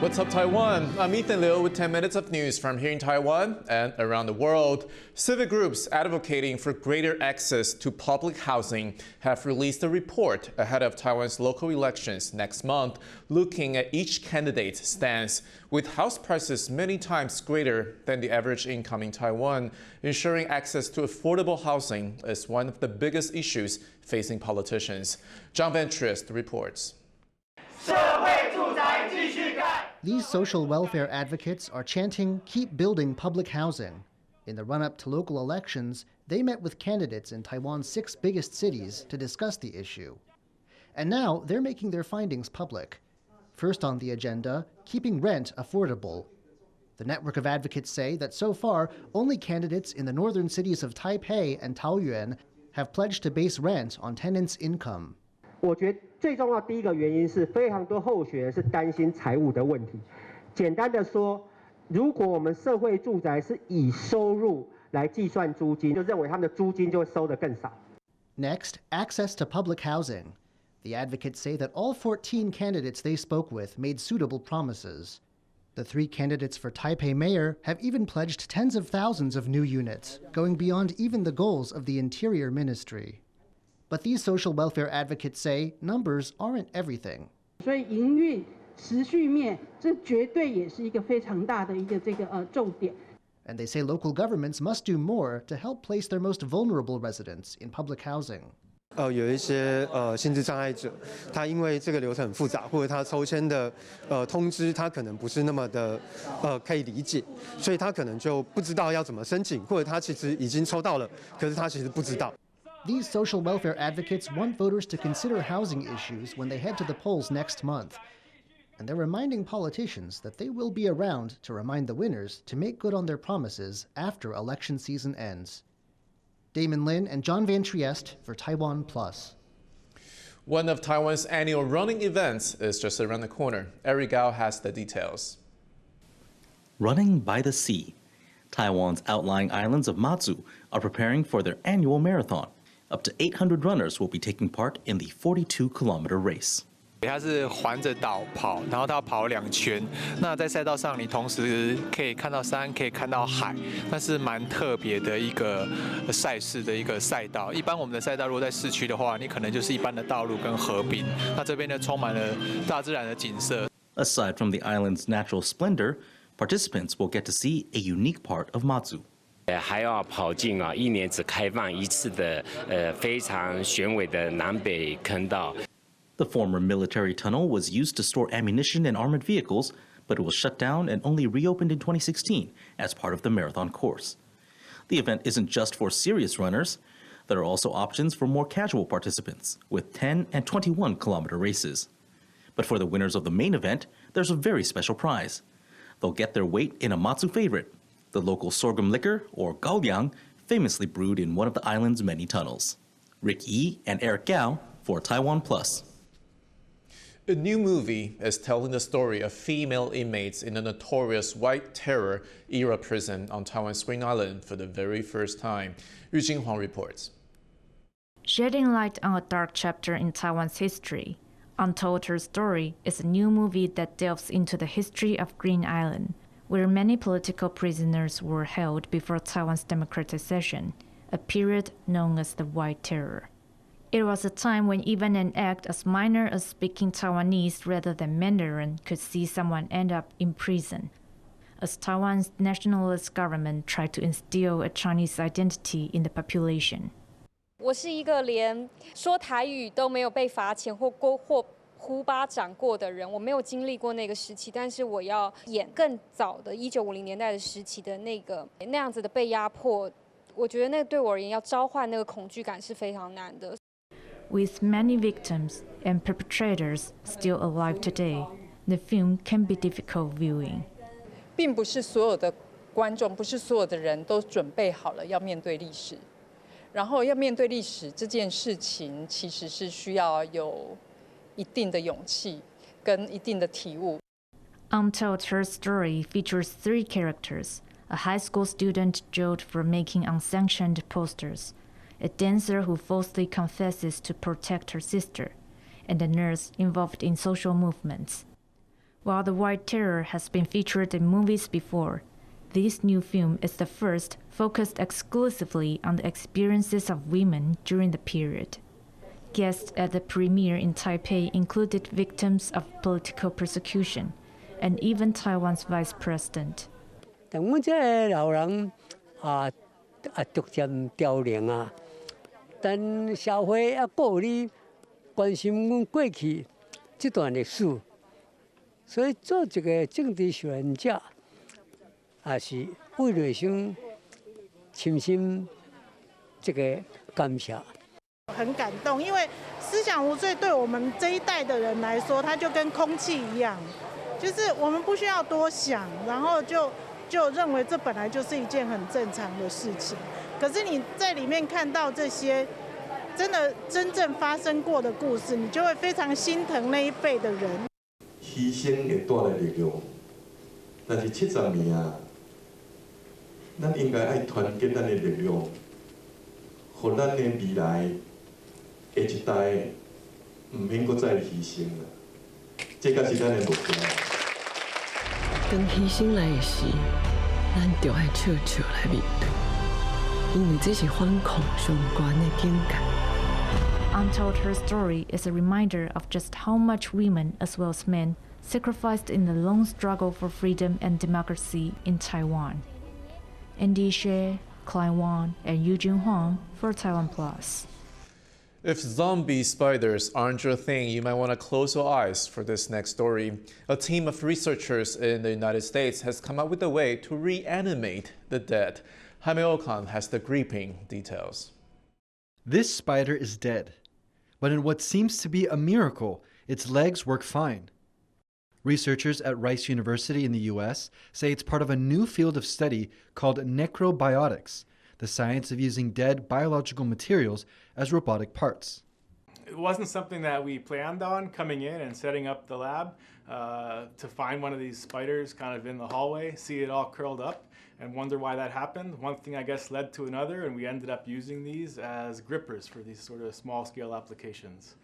What's up, Taiwan? I'm Ethan Liu with 10 minutes of news from here in Taiwan and around the world. Civic groups advocating for greater access to public housing have released a report ahead of Taiwan's local elections next month, looking at each candidate's stance. With house prices many times greater than the average income in Taiwan, ensuring access to affordable housing is one of the biggest issues facing politicians. John Van Trist reports. These social welfare advocates are chanting, "Keep building public housing." In the run-up to local elections, they met with candidates in Taiwan's 6 biggest cities to discuss the issue. And now they're making their findings public. First on the agenda, keeping rent affordable. The network of advocates say that so far, only candidates in the northern cities of Taipei and Taoyuan have pledged to base rent on tenants' income. 我觉得最重要第一个原因是非常多候选人是担心财务的问题。简单的说，如果我们社会住宅是以收入来计算租金，就认为他们的租金就会收得更少。Next, access to public housing. The advocates say that all 14 candidates they spoke with made suitable promises. The 3 candidates for Taipei mayor have even pledged tens of thousands of new units, going beyond even the goals of the Interior Ministry. But these social welfare advocates say numbers aren't everything. 所以营运持续面，这绝对也是一个非常大的一个重点。 And they say local governments must do more to help place their most vulnerable residents in public housing. 有一些心智障碍者，他因为这个流程很复杂，或者他抽签的通知他可能不是那么的可以理解，所以他可能就不知道要怎么申请，或者他其实已经抽到了，可是他其实不知道。 These social welfare advocates want voters to consider housing issues when they head to the polls next month. And they're reminding politicians that they will be around to remind the winners to make good on their promises after election season ends. Damon Lin and John Van Triest for TaiwanPlus. One of Taiwan's annual running events is just around the corner. Eric Gao has the details. Running by the sea. Taiwan's outlying islands of Matsu are preparing for their annual marathon. Up to 800 runners will be taking part in the 42-kilometer race. 它是环着岛跑，然后它要跑2圈。那在赛道上，你同时可以看到山，可以看到海，那是蛮特别的一个赛事的一个赛道。一般我们的赛道如果在市区的话，你可能就是一般的道路跟河滨。那这边呢，充满了大自然的景色。Aside from the island's natural splendor, participants will get to see a unique part of Matsu. 还要跑进1年只开放1次的非常雄伟的南北坑道。 The former military tunnel was used to store ammunition and armored vehicles, but it was shut down and only reopened in 2016 as part of the marathon course. The event isn't just for serious runners. There are also options for more casual participants, with 10 and 21-kilometer races. But for the winners of the main event, there's a very special prize. They'll get their weight in a Matsu favorite, the local sorghum liquor, or gaoliang, famously brewed in one of the island's many tunnels. Rick Yi and Eric Gao for TaiwanPlus. A new movie is telling the story of female inmates in the notorious White Terror era prison on Taiwan's Spring Island for the very first time. Yu Jinhuang reports. Shedding light on a dark chapter in Taiwan's history, Untold Her Story is a new movie that delves into the history of Green Island, where many political prisoners were held before Taiwan's democratization, a period known as the White Terror. It was a time when even an act as minor as speaking Taiwanese rather than Mandarin could see someone end up in prison, as Taiwan's nationalist government tried to instill a Chinese identity in the population. 我是一个连说台语都没有被罚钱或呼巴掌过的人，我没有经历过那个时期，但是我要演更早的1950年代的时期的那样子的被压迫，我觉得那对我而言要召唤那个恐惧感是非常难的。 With many victims and perpetrators still alive today, the film can be difficult viewing. 并不是所有的观众，不是所有的人都准备好了要面对历史，然后要面对历史这件事情，其实是需要有一定的勇气跟一定的体悟。Untold Her Story features 3 characters: a high school student jailed for making unsanctioned posters, a dancer who falsely confesses to protect her sister, and a nurse involved in social movements. While the White Terror has been featured in movies before, this new film is the first focused exclusively on the experiences of women during the period. Guests at the premiere in Taipei included victims of political persecution and even Taiwan's vice president. 但阮这个老人逐渐凋零啊，但社会还你关心阮过去这段历史，所以做一个政治宣言者，也是为了想深深这个感谢。很感动，因为思想无罪对我们这一代的人来说，它就跟空气一样，就是我们不需要多想，然后就认为这本来就是一件很正常的事情。可是你在里面看到这些真正发生过的故事，你就会非常心疼那一辈的人。牺牲会带来力量，但是70年啊，咱应该爱团结咱的力量，互咱的未来下一代唔免搁再牺牲了，这才是咱的目标。当牺牲来的时，咱就爱笑笑来面对，因为这是反抗上悬的境界。Untold Her Story is a reminder of just how much women, as well as men, sacrificed in the long struggle for freedom and democracy in Taiwan. Andy Xie, Klein Wang, and Eugene Huang for TaiwanPlus. If zombie spiders aren't your thing, you might want to close your eyes for this next story. A team of researchers in the United States has come up with a way to reanimate the dead. Jaime Okan has the gripping details. This spider is dead, but in what seems to be a miracle, its legs work fine. Researchers at Rice University in the U.S. say it's part of a new field of study called necrobiotics, the science of using dead biological materials as robotic parts. It wasn't something that we planned on coming in and setting up the lab to find one of these spiders kind of in the hallway, see it all curled up, and wonder why that happened. One thing, I guess, led to another, and we ended up using these as grippers for these sort of small-scale applications.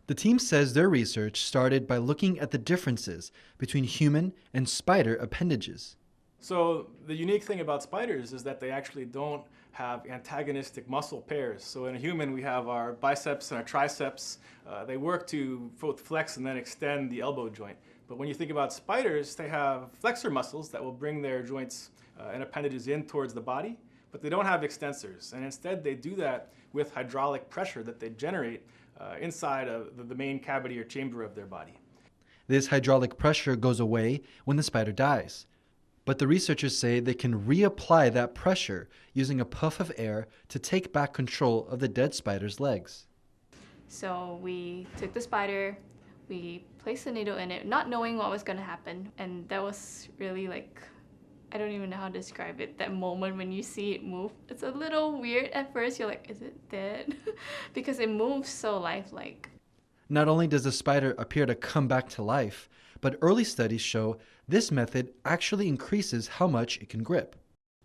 The team says their research started by looking at the differences between human and spider appendages. So the unique thing about spiders is that they actually don't have antagonistic muscle pairs. So in a human, we have our biceps and our triceps. They work to both flex and then extend the elbow joint. But when you think about spiders, they have flexor muscles that will bring their joints and appendages in towards the body, but they don't have extensors. And instead, they do that with hydraulic pressure that they generate inside of the main cavity or chamber of their body. This hydraulic pressure goes away when the spider dies. But the researchers say they can reapply that pressure using a puff of air to take back control of the dead spider's legs. So we took the spider, we placed a needle in it, not knowing what was going to happen. And that was really like, I don't even know how to describe it, that moment when you see it move. It's a little weird at first. You're like, is it dead? Because it moves so lifelike. Not only does the spider appear to come back to life, but early studies show this method actually increases how much it can grip.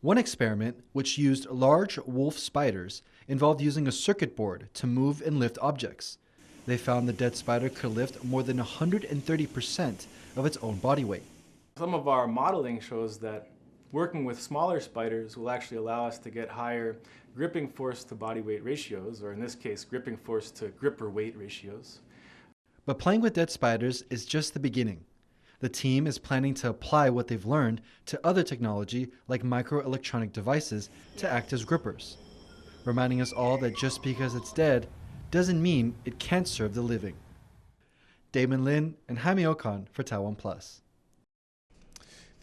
One experiment, which used large wolf spiders, involved using a circuit board to move and lift objects. They found the dead spider could lift more than 130% of its own body weight. Some of our modeling shows that working with smaller spiders will actually allow us to get higher gripping force to body weight ratios, or in this case, gripping force to gripper weight ratios. But playing with dead spiders is just the beginning. The team is planning to apply what they've learned to other technology like microelectronic devices to act as grippers, reminding us all that just because it's dead doesn't mean it can't serve the living. Damon Lin and Jaime Okan for TaiwanPlus.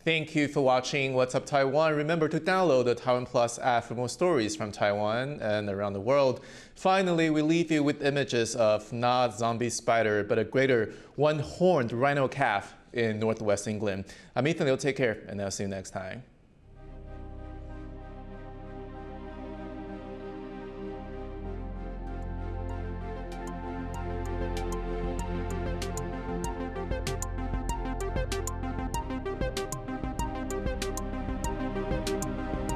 Thank you for watching What's Up Taiwan. Remember to download the TaiwanPlus app for more stories from Taiwan and around the world. Finally, we leave you with images of not zombie spider, but a greater one-horned rhino calf in northwest England. I'm Ethan Liu. Take care, and I'll see you next time.